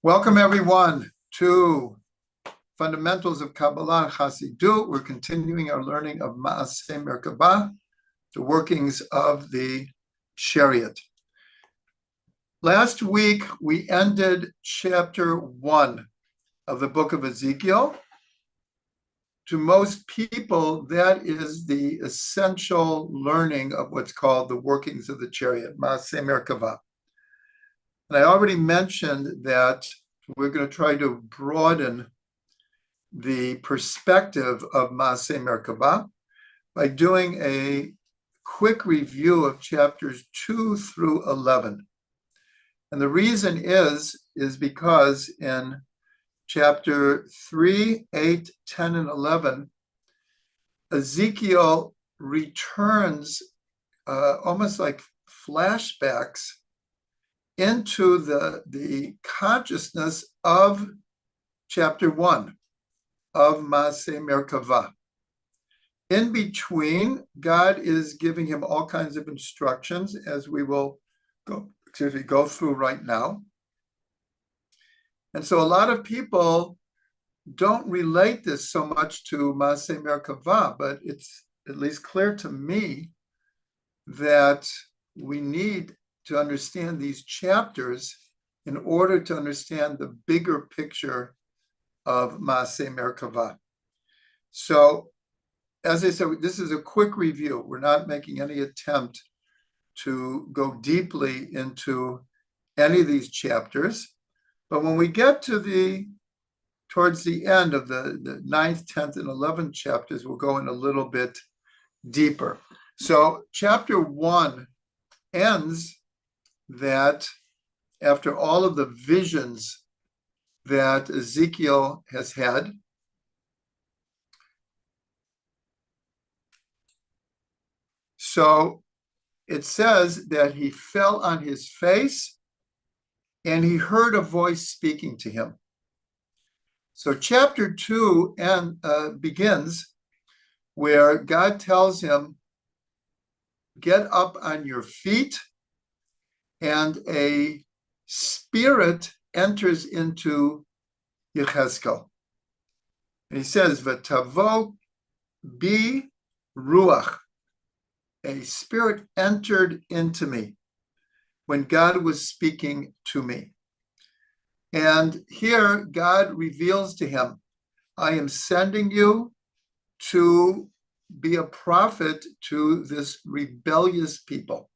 Welcome everyone to Fundamentals of Kabbalah and Chassidut. We're continuing our learning of Maaseh Merkavah, the workings of the Chariot. Last week, we ended chapter 1 of the book of Ezekiel. To most people, that is the essential learning of what's called the workings of the Chariot, Maaseh Merkavah. And I already mentioned that we're going to try to broaden the perspective of Maaseh Merkavah by doing a quick review of chapters 2 through 11. And the reason is because in chapter 3, 8, 10, and 11, Ezekiel returns almost like flashbacks into the consciousness of chapter 1 of Maaseh Merkavah. In between, God is giving him all kinds of instructions, as we will go through right now. And so a lot of people don't relate this so much to Maaseh Merkavah, but it's at least clear to me that we need to understand these chapters in order to understand the bigger picture of Maaseh Merkavah. So, as I said, this is a quick review. We're not making any attempt to go deeply into any of these chapters. But when we get to towards the end of the 9th, 10th, and 11th chapters, we'll go in a little bit deeper. So chapter 1 ends that after all of the visions that Ezekiel has had, so it says that he fell on his face and he heard a voice speaking to him. So chapter 2 begins where God tells him, get up on your feet, and a spirit enters into Yechezkel. And he says, V'tavo bi ruach. A spirit entered into me when God was speaking to me. And here God reveals to him, I am sending you to be a prophet to this rebellious people.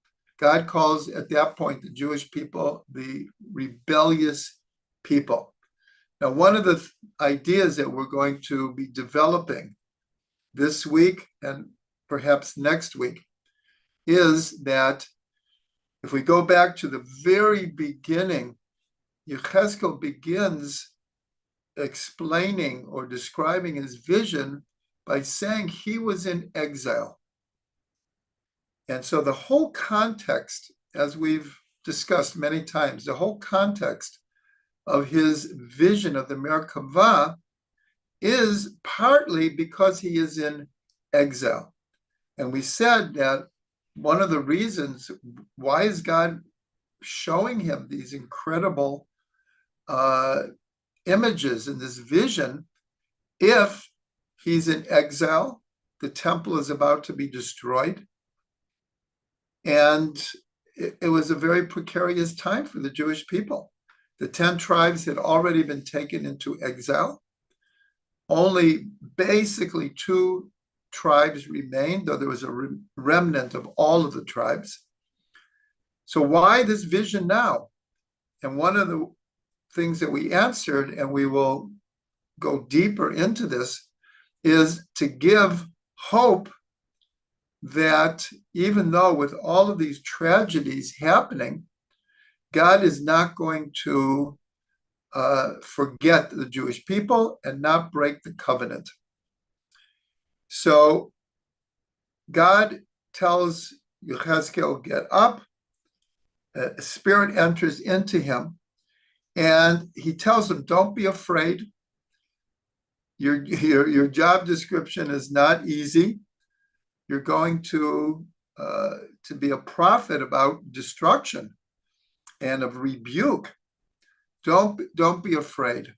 God calls at that point the Jewish people the rebellious people. Now, one of the ideas that we're going to be developing this week and perhaps next week is that if we go back to the very beginning, Yechezkel begins explaining or describing his vision by saying he was in exile. And so the whole context, as we've discussed many times, the whole context of his vision of the Merkavah is partly because he is in exile. And we said that one of the reasons why is God showing him these incredible images in this vision if he's in exile, the temple is about to be destroyed, and it was a very precarious time for the Jewish people. The 10 tribes had already been taken into exile. Only basically 2 tribes remained, though there was a remnant of all of the tribes. So why this vision now? And one of the things that we answered, and we will go deeper into this, is to give hope that even though with all of these tragedies happening, God is not going to forget the Jewish people and not break the covenant. So God tells Yechezkel, get up. A spirit enters into him, and he tells him, don't be afraid. Your job description is not easy. You're going to be a prophet about destruction and of rebuke Don't be afraid.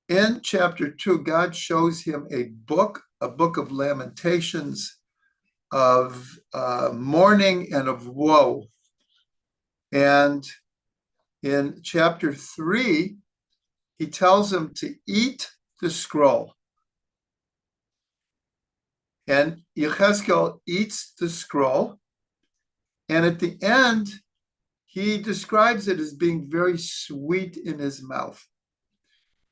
In chapter 2, God shows him a book of lamentations, of mourning and of woe. And in chapter 3, he tells him to eat the scroll. And Yechezkel eats the scroll. And at the end, he describes it as being very sweet in his mouth.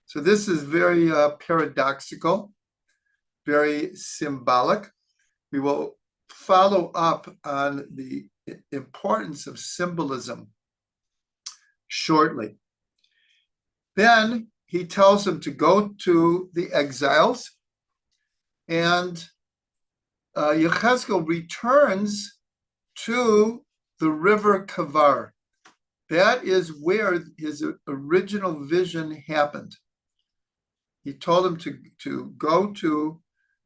So this is very paradoxical, very symbolic. We will follow up on the importance of symbolism shortly. Then he tells him to go to the exiles, and Yechezkel returns to the river Kavar. That is where his original vision happened. He told him to go to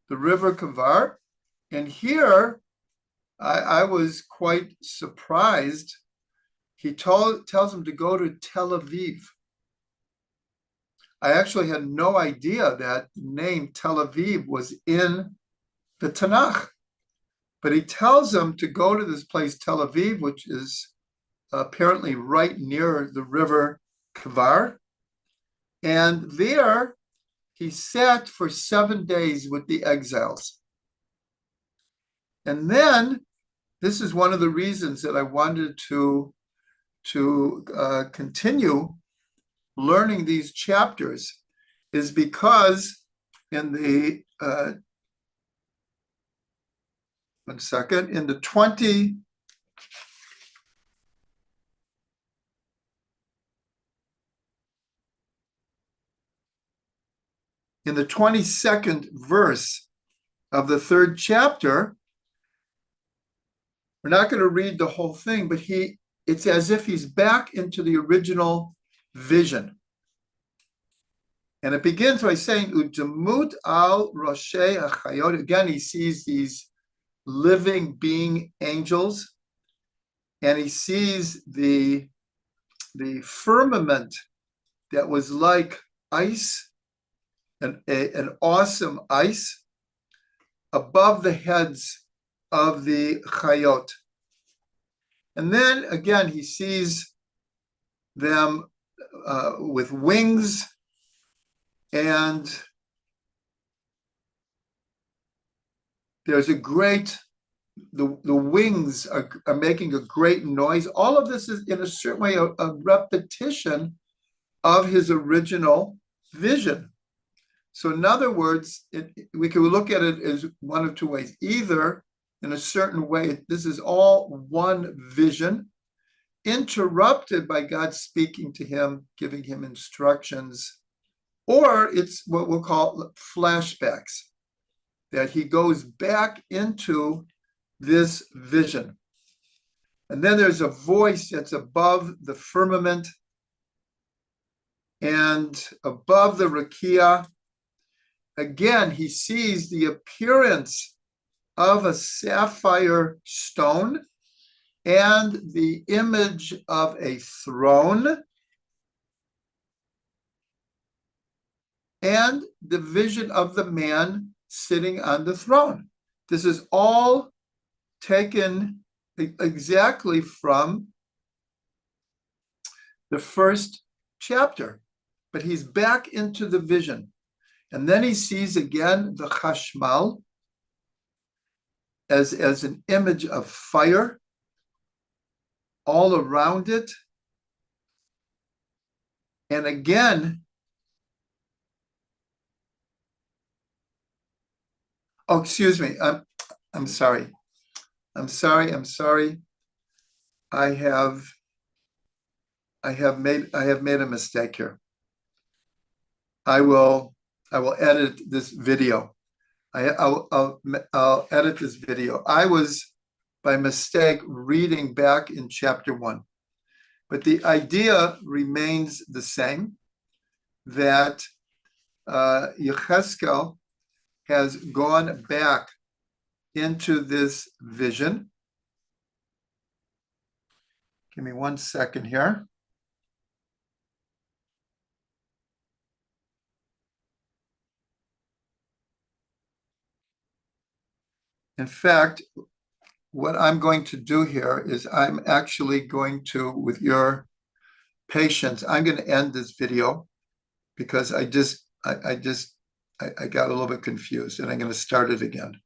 the river Kavar, and here I was quite surprised. He tells him to go to Tel Aviv. I actually had no idea that name Tel Aviv was in the Tanakh. But he tells him to go to this place, Tel Aviv, which is apparently right near the river Kavar. And there he sat for 7 days with the exiles. And then, this is one of the reasons that I wanted to continue learning these chapters, is because in the in the 22nd verse of the 3rd chapter, we're not going to read the whole thing, but it's as if he's back into the original vision. And it begins by saying, Udemut al Roshei Achayot. Again, he sees these living being angels, and he sees the firmament that was like ice, an awesome ice, above the heads of the Chayot. And then again, he sees them with wings, and there's a great, the wings are making a great noise. All of this is in a certain way a repetition of his original vision. So in other words, we can look at it as one of two ways. Either in a certain way, this is all one vision, interrupted by God speaking to him, giving him instructions, or it's what we'll call flashbacks, that he goes back into this vision. And then there's a voice that's above the firmament and above the rakia. Again, he sees the appearance of a sapphire stone and the image of a throne and the vision of the man sitting on the throne. This is all taken exactly from the 1st chapter, but he's back into the vision. And then he sees again the chashmal as an image of fire all around it. And again, oh, excuse me, I'm sorry. I have made a mistake here. I will edit this video. I'll edit this video. I was by mistake reading back in chapter 1, but the idea remains the same, that Yechezkel has gone back into this vision. Give me 1 second here. In fact, what I'm going to do here is I'm actually going to, with your patience, I'm going to end this video because I got a little bit confused, and I'm going to start it again.